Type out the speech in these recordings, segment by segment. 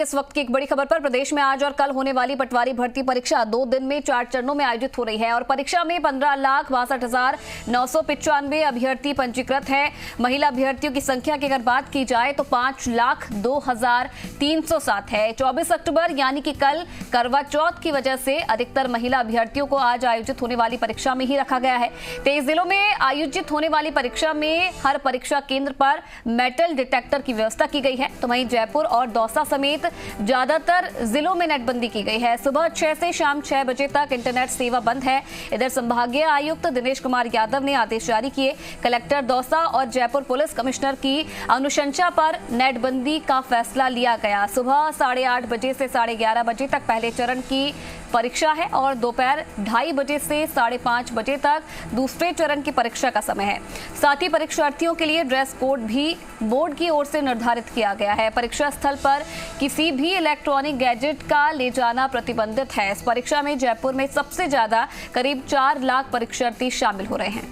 इस वक्त की एक बड़ी खबर पर। प्रदेश में आज और कल होने वाली पटवारी भर्ती परीक्षा 2 दिन में 4 चरणों में आयोजित हो रही है और परीक्षा में 15,62,995 अभ्यर्थी पंजीकृत हैं। महिला अभ्यर्थियों की संख्या की अगर बात की जाए तो 5,02,307 है। 24 अक्टूबर यानी कि कल करवा चौथ की वजह से अधिकतर महिला अभ्यर्थियों को आज आयोजित होने वाली परीक्षा में ही रखा गया है। 23 जिलों में आयोजित होने वाली परीक्षा में हर परीक्षा केंद्र पर मेटल डिटेक्टर की व्यवस्था की गई है। तो वहीं जयपुर और दौसा समेत ज्यादातर जिलों में नेटबंदी की गई है। सुबह 6 से शाम 6 बजे तक इंटरनेट सेवा बंद है। इधर संभागीय आयुक्त दिनेश कुमार यादव ने आदेश जारी किए। कलेक्टर दौसा और जयपुर पुलिस कमिश्नर की अनुशंसा पर नेटबंदी का फैसला लिया गया। सुबह 8:30 बजे से 11:30 बजे तक पहले चरण की परीक्षा है और दोपहर 2:30 बजे से 5:30 बजे तक दूसरे चरण की परीक्षा का समय है। साथ ही परीक्षार्थियों के लिए ड्रेस कोड भी बोर्ड की ओर से निर्धारित किया गया है। परीक्षा स्थल पर किसी भी इलेक्ट्रॉनिक गैजेट का ले जाना प्रतिबंधित है। इस परीक्षा में जयपुर में सबसे ज्यादा करीब 4 लाख परीक्षार्थी शामिल हो रहे हैं।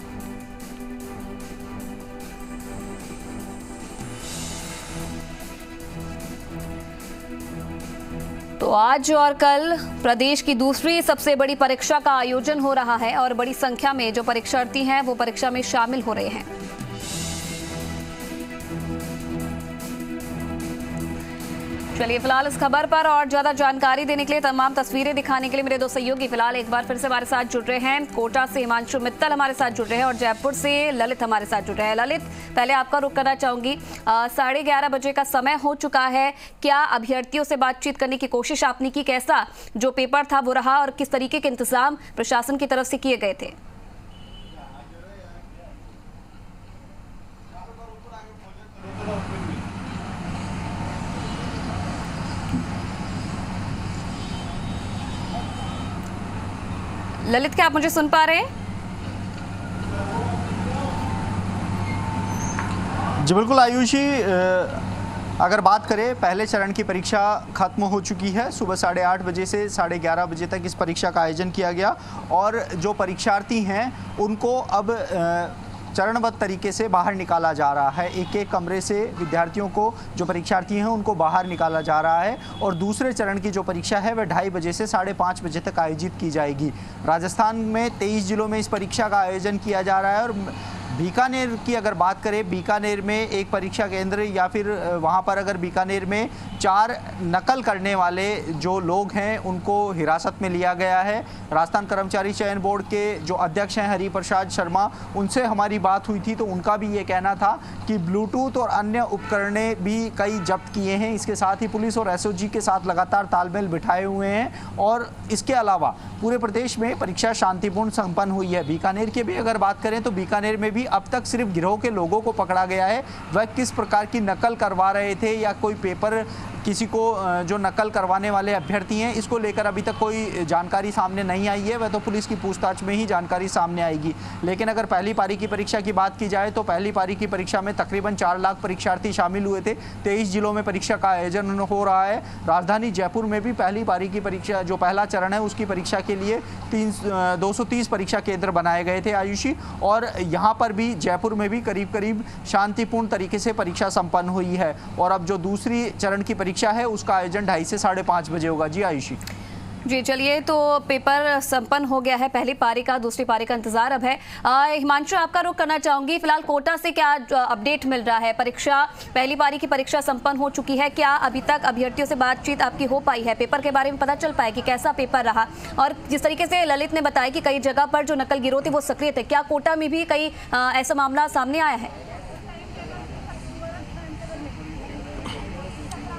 तो आज और कल प्रदेश की दूसरी सबसे बड़ी परीक्षा का आयोजन हो रहा है और बड़ी संख्या में जो परीक्षार्थी हैं वो परीक्षा में शामिल हो रहे हैं। चलिए फिलहाल इस खबर पर और ज्यादा जानकारी देने के लिए, तमाम तस्वीरें दिखाने के लिए मेरे दो सहयोगी फिलहाल एक बार फिर से हमारे साथ जुड़ रहे हैं। कोटा से हिमांशु मित्तल हमारे साथ जुड़ रहे हैं और जयपुर से ललित हमारे साथ जुड़ रहे हैं। ललित, पहले आपका रुख करना चाहूंगी। 11:30 बजे का समय हो चुका है। क्या अभ्यर्थियों से बातचीत करने की कोशिश आपने की? कैसा जो पेपर था वो रहा और किस तरीके के इंतजाम प्रशासन की तरफ से किए गए थे? ललित, क्या आप मुझे सुन पा रहे हैं? जी बिल्कुल आयुषी, अगर बात करें पहले चरण की परीक्षा खत्म हो चुकी है। सुबह 8:30 बजे से 11:30 बजे तक इस परीक्षा का आयोजन किया गया और जो परीक्षार्थी हैं उनको अब चरणबद्ध तरीके से बाहर निकाला जा रहा है। एक एक कमरे से विद्यार्थियों को, जो परीक्षार्थी हैं उनको बाहर निकाला जा रहा है और दूसरे चरण की जो परीक्षा है वह 2:30 बजे से 5:30 बजे तक आयोजित की जाएगी। राजस्थान में 23 जिलों में इस परीक्षा का आयोजन किया जा रहा है और बीकानेर की अगर बात करें, बीकानेर में एक परीक्षा केंद्र या फिर वहां पर अगर बीकानेर में 4 नकल करने वाले जो लोग हैं उनको हिरासत में लिया गया है। राजस्थान कर्मचारी चयन बोर्ड के जो अध्यक्ष हैं हरिप्रसाद शर्मा, उनसे हमारी बात हुई थी तो उनका भी ये कहना था कि ब्लूटूथ और अन्य उपकरणें भी कई जब्त किए हैं। इसके साथ ही पुलिस और एसओजी के साथ लगातार तालमेल बिठाए हुए हैं और इसके अलावा पूरे प्रदेश में परीक्षा शांतिपूर्ण संपन्न हुई है। बीकानेर की भी अगर बात करें तो बीकानेर में भी अब तक सिर्फ गिरोह के लोगों को पकड़ा गया है। वह किस प्रकार की नकल करवा रहे थे या कोई पेपर किसी को जो नकल करवाने वाले अभ्यर्थी हैं, इसको लेकर अभी तक कोई जानकारी सामने नहीं आई है। वह तो पुलिस की पूछताछ में ही जानकारी सामने आएगी। लेकिन अगर पहली पारी की परीक्षा की बात की जाए तो पहली पारी की परीक्षा में तकरीबन 4 लाख परीक्षार्थी शामिल हुए थे। 23 जिलों में परीक्षा का आयोजन हो रहा है। राजधानी जयपुर में भी पहली पारी की परीक्षा, जो पहला चरण है उसकी परीक्षा के लिए 230 परीक्षा केंद्र बनाए गए थे आयुषी, और यहाँ पर भी जयपुर में भी करीब करीब शांतिपूर्ण तरीके से परीक्षा संपन्न हुई है। और अब जो दूसरी चरण की परीक्षा है उसका आयोजन 2:30 से 5:30 बजे होगा। जी आयुषी। जी चलिए, तो पेपर संपन्न हो गया है पहली पारी का, दूसरी पारी का इंतजार अब है। हिमांशु, आपका रुख करना चाहूंगी। फिलहाल कोटा से क्या अपडेट मिल रहा है? परीक्षा, पहली पारी की परीक्षा संपन्न हो चुकी है। क्या अभी तक अभ्यर्थियों से बातचीत आपकी हो पाई है? पेपर के बारे में पता चल पाया कि कैसा पेपर रहा? और जिस तरीके से ललित ने बताया कि कई जगह पर जो नकल गिरोह थे वो सक्रिय थे, क्या कोटा में भी कई ऐसा मामला सामने आया है?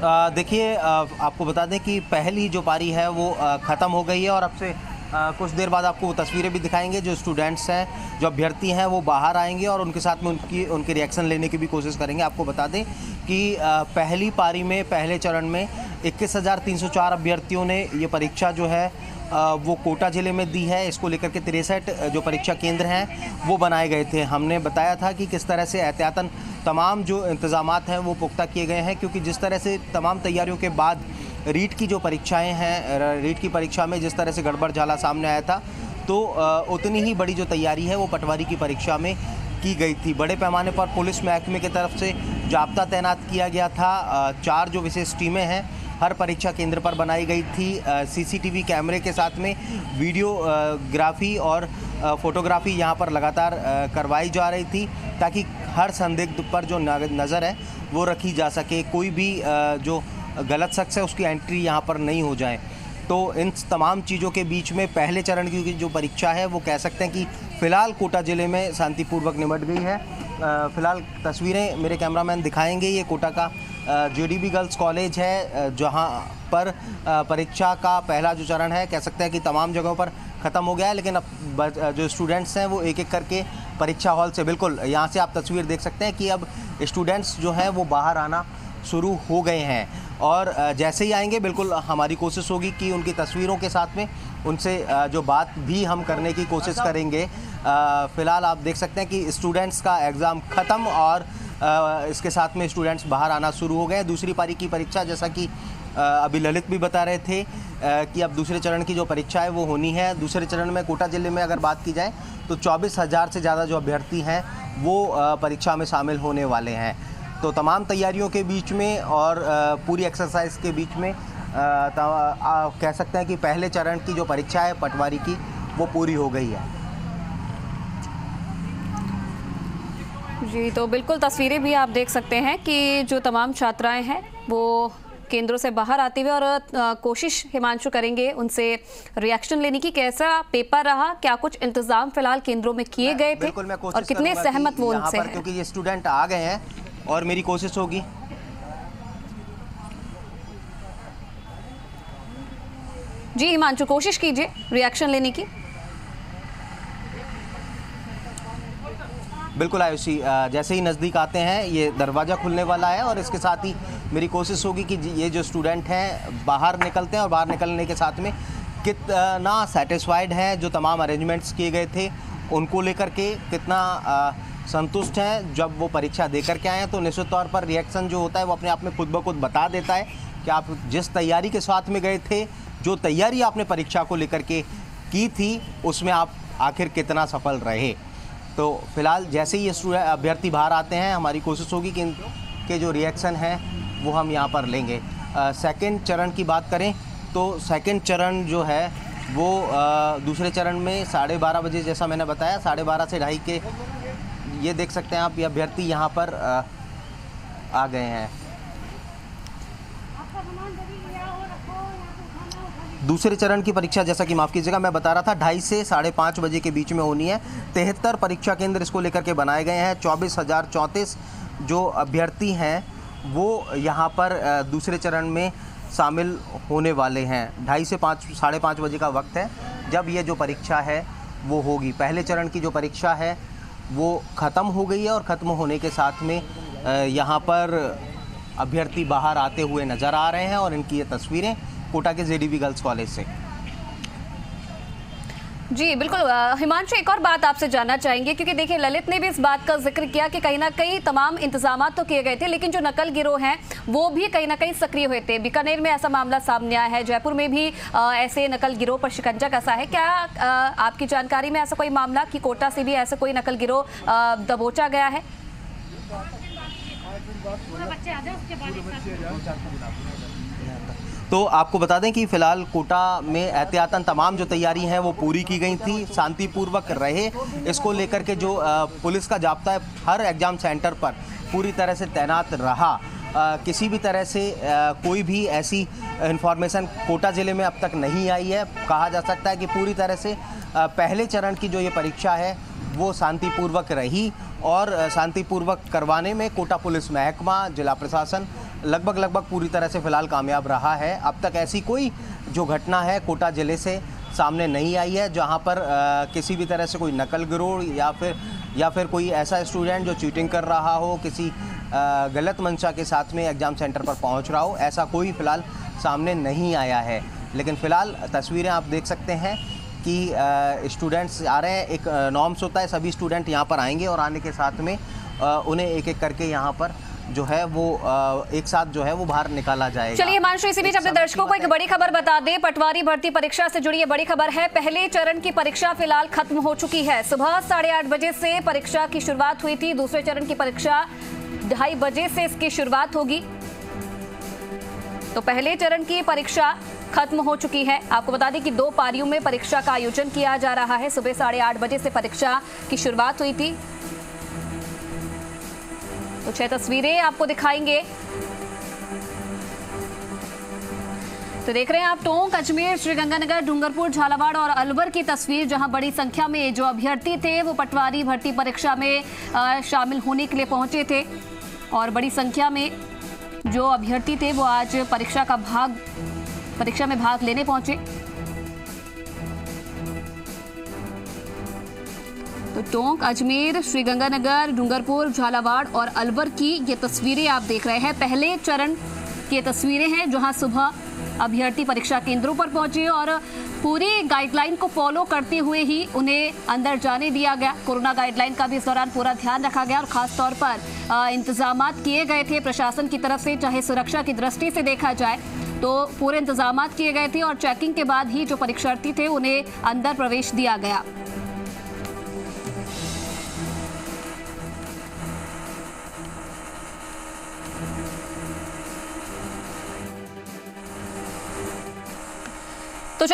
देखिए, आपको बता दें कि पहली जो पारी है वो ख़त्म हो गई है और अब से कुछ देर बाद आपको वो तस्वीरें भी दिखाएंगे। जो स्टूडेंट्स हैं, जो अभ्यर्थी हैं, वो बाहर आएंगे और उनके साथ में उनके रिएक्शन लेने की भी कोशिश करेंगे। आपको बता दें कि पहली पारी में, पहले चरण में 21,304 अभ्यर्थियों ने ये परीक्षा जो है वो कोटा ज़िले में दी है। इसको लेकर के 63 जो परीक्षा केंद्र हैं वो बनाए गए थे। हमने बताया था कि किस तरह से एहतियातन तमाम जो इंतज़ामात हैं वो पुख्ता किए गए हैं, क्योंकि जिस तरह से तमाम तैयारियों के बाद रीट की जो परीक्षाएं हैं, रीट की परीक्षा में जिस तरह से गड़बड़ झाला सामने आया था, तो उतनी ही बड़ी जो तैयारी है वो पटवारी की परीक्षा में की गई थी। बड़े पैमाने पर पुलिस महकमे की तरफ से जाब्ता तैनात किया गया था। 4 जो विशेष टीमें हैं हर परीक्षा केंद्र पर बनाई गई थी। सीसीटीवी कैमरे के साथ में वीडियोग्राफी और फोटोग्राफी यहाँ पर लगातार करवाई जा रही थी, ताकि हर संदिग्ध पर जो नज़र है वो रखी जा सके, कोई भी जो गलत शख्स है उसकी एंट्री यहाँ पर नहीं हो जाए। तो इन तमाम चीज़ों के बीच में पहले चरण की जो परीक्षा है वो कह सकते हैं कि फ़िलहाल कोटा ज़िले में शांतिपूर्वक निपट गई है। फ़िलहाल तस्वीरें मेरे कैमरामैन दिखाएंगे। ये कोटा का जेडीबी गर्ल्स कॉलेज है, जहाँ पर परीक्षा का पहला जो चरण है कह सकते हैं कि तमाम जगहों पर ख़त्म हो गया है, लेकिन अब जो स्टूडेंट्स हैं वो एक एक करके परीक्षा हॉल से, बिल्कुल यहाँ से आप तस्वीर देख सकते हैं कि अब स्टूडेंट्स जो हैं वो बाहर आना शुरू हो गए हैं। और जैसे ही आएंगे बिल्कुल हमारी कोशिश होगी कि उनकी तस्वीरों के साथ में उनसे जो बात भी हम करने की कोशिश करेंगे। फ़िलहाल आप देख सकते हैं कि स्टूडेंट्स का एग्ज़ाम ख़त्म और इसके साथ में स्टूडेंट्स बाहर आना शुरू हो गए। दूसरी पारी की परीक्षा, जैसा कि अभी ललित भी बता रहे थे कि अब दूसरे चरण की जो परीक्षा है वो होनी है। दूसरे चरण में कोटा ज़िले में अगर बात की जाए तो 24,000 से ज़्यादा जो अभ्यर्थी हैं वो परीक्षा में शामिल होने वाले हैं। तो तमाम तैयारियों के बीच में और पूरी एक्सरसाइज के बीच में कह सकते हैं कि पहले चरण की जो परीक्षा है पटवारी की वो पूरी हो गई है। जी, तो बिल्कुल तस्वीरें भी आप देख सकते हैं कि जो तमाम छात्राएं हैं वो केंद्रों से बाहर आते हुए, और कोशिश हिमांशु करेंगे उनसे रिएक्शन लेने की, कैसा पेपर रहा, क्या कुछ इंतजाम फिलहाल केंद्रों में किए गए थे और कितने सहमत वो उनसे हैं। क्योंकि ये स्टूडेंट आ गए हैं और मेरी कोशिश होगी जी हिमांशु, कोशिश कीजिए रिएक्शन लेने की। बिल्कुल आयुषी, जैसे ही नज़दीक आते हैं ये दरवाज़ा खुलने वाला है और इसके साथ ही मेरी कोशिश होगी कि ये जो स्टूडेंट हैं बाहर निकलते हैं और बाहर निकलने के साथ में कितना सेटिस्फाइड है जो तमाम अरेंजमेंट्स किए गए थे उनको लेकर के, कितना संतुष्ट हैं जब वो परीक्षा दे करके आए हैं। तो निश्चित तौर पर रिएक्शन जो होता है वो अपने आप में खुद ब खुद बता देता है कि आप जिस तैयारी के साथ में गए थे, जो तैयारी आपने परीक्षा को लेकर के की थी, उसमें आप आखिर कितना सफल रहे। तो फिलहाल जैसे ही ये अभ्यर्थी बाहर आते हैं हमारी कोशिश होगी कि इनके जो रिएक्शन हैं वो हम यहाँ पर लेंगे। सेकंड चरण की बात करें तो सेकंड चरण जो है वो दूसरे चरण में 12:30 बजे, जैसा मैंने बताया 12:30 से 2:30 के, ये देख सकते हैं आप, ये अभ्यर्थी यहाँ पर आ गए हैं। दूसरे चरण की परीक्षा, जैसा कि माफ़ कीजिएगा मैं बता रहा था, 2:30 से 5:30 बजे के बीच में होनी है। 73 परीक्षा केंद्र इसको लेकर के बनाए गए हैं। 24,034 जो अभ्यर्थी हैं वो यहाँ पर दूसरे चरण में शामिल होने वाले हैं। 2:30 से 5:30 बजे का वक्त है जब ये जो परीक्षा है वो होगी। पहले चरण की जो परीक्षा है वो ख़त्म हो गई है और ख़त्म होने के साथ में यहाँ पर अभ्यर्थी बाहर आते हुए नज़र आ रहे हैं और इनकी ये तस्वीरें कोटा के जेडीबी गर्ल्स कॉलेज से। जी बिल्कुल हिमांशु, एक और बात आपसे जानना चाहेंगे, क्योंकि देखिए ललित ने भी इस बात का जिक्र किया कि कहीं ना कहीं तमाम इंतजाम तो किए गए थे, लेकिन जो नकल गिरोह हैं वो भी कहीं ना कहीं सक्रिय हुए थे। बीकानेर में ऐसा मामला सामने आया है, जयपुर में भी ऐसे नकल गिरोह पर शिकंजा कसा है। क्या आपकी जानकारी में ऐसा कोई मामला कि कोटा से भी ऐसा कोई नकल गिरोह दबोचा गया है? तो आपको बता दें कि फ़िलहाल कोटा में एहतियातन तमाम जो तैयारी हैं वो पूरी की गई थी, शांतिपूर्वक रहे। इसको लेकर के जो पुलिस का जाब्ता है हर एग्ज़ाम सेंटर पर पूरी तरह से तैनात रहा। किसी भी तरह से कोई भी ऐसी इंफॉर्मेशन कोटा ज़िले में अब तक नहीं आई है। कहा जा सकता है कि पूरी तरह से पहले चरण की जो ये परीक्षा है वो शांतिपूर्वक रही और शांतिपूर्वक करवाने में कोटा पुलिस महकमा, जिला प्रशासन लगभग पूरी तरह से फ़िलहाल कामयाब रहा है। अब तक ऐसी कोई जो घटना है कोटा ज़िले से सामने नहीं आई है जहां पर किसी भी तरह से कोई नकल गिरोह या फिर कोई ऐसा स्टूडेंट जो चीटिंग कर रहा हो, किसी गलत मंशा के साथ में एग्ज़ाम सेंटर पर पहुंच रहा हो, ऐसा कोई फ़िलहाल सामने नहीं आया है। लेकिन फ़िलहाल तस्वीरें आप देख सकते हैं कि स्टूडेंट्स आ रहे हैं। एक नॉर्म्स होता है, सभी स्टूडेंट यहाँ पर आएंगे और आने के साथ में उन्हें एक एक करके यहाँ पर जो है वो एक साथ जो है वो बाहर निकाला जाएगा। चलिए हिमांशु, इसी बीच अपने दर्शकों को एक बड़ी खबर बता दें। पटवारी भर्ती परीक्षा से जुड़ी ये बड़ी खबर है। पहले चरण की परीक्षा फिलहाल खत्म हो चुकी है। सुबह 8:30 बजे से परीक्षा की शुरुआत हुई थी। दूसरे चरण की परीक्षा 2:30 बजे से इसकी शुरुआत होगी। तो पहले चरण की परीक्षा खत्म हो चुकी है। आपको बता दें कि 2 पारियों में परीक्षा का आयोजन किया जा रहा है। सुबह 8:30 बजे से परीक्षा की शुरुआत हुई थी। तो 6 तस्वीरें आपको दिखाएंगे। तो देख रहे हैं आप टोंक, अजमेर, श्रीगंगानगर, डूंगरपुर, झालावाड़ और अलवर की तस्वीर, जहां बड़ी संख्या में जो अभ्यर्थी थे वो पटवारी भर्ती परीक्षा में शामिल होने के लिए पहुंचे थे और बड़ी संख्या में जो अभ्यर्थी थे वो आज परीक्षा में भाग लेने पहुंचे। तो टोंक, अजमेर, श्रीगंगानगर, डूंगरपुर, झालावाड़ और अलवर की ये तस्वीरें आप देख रहे हैं। पहले चरण की तस्वीरें हैं जहां सुबह अभ्यर्थी परीक्षा केंद्रों पर पहुंचे और पूरी गाइडलाइन को फॉलो करते हुए ही उन्हें अंदर जाने दिया गया। कोरोना गाइडलाइन का भी इस दौरान पूरा ध्यान रखा गया और खास तौर पर इंतजामात किए गए थे प्रशासन की तरफ से। चाहे सुरक्षा की दृष्टि से देखा जाए तो पूरे इंतजामात किए गए थे और चेकिंग के बाद ही जो परीक्षार्थी थे उन्हें अंदर प्रवेश दिया गया।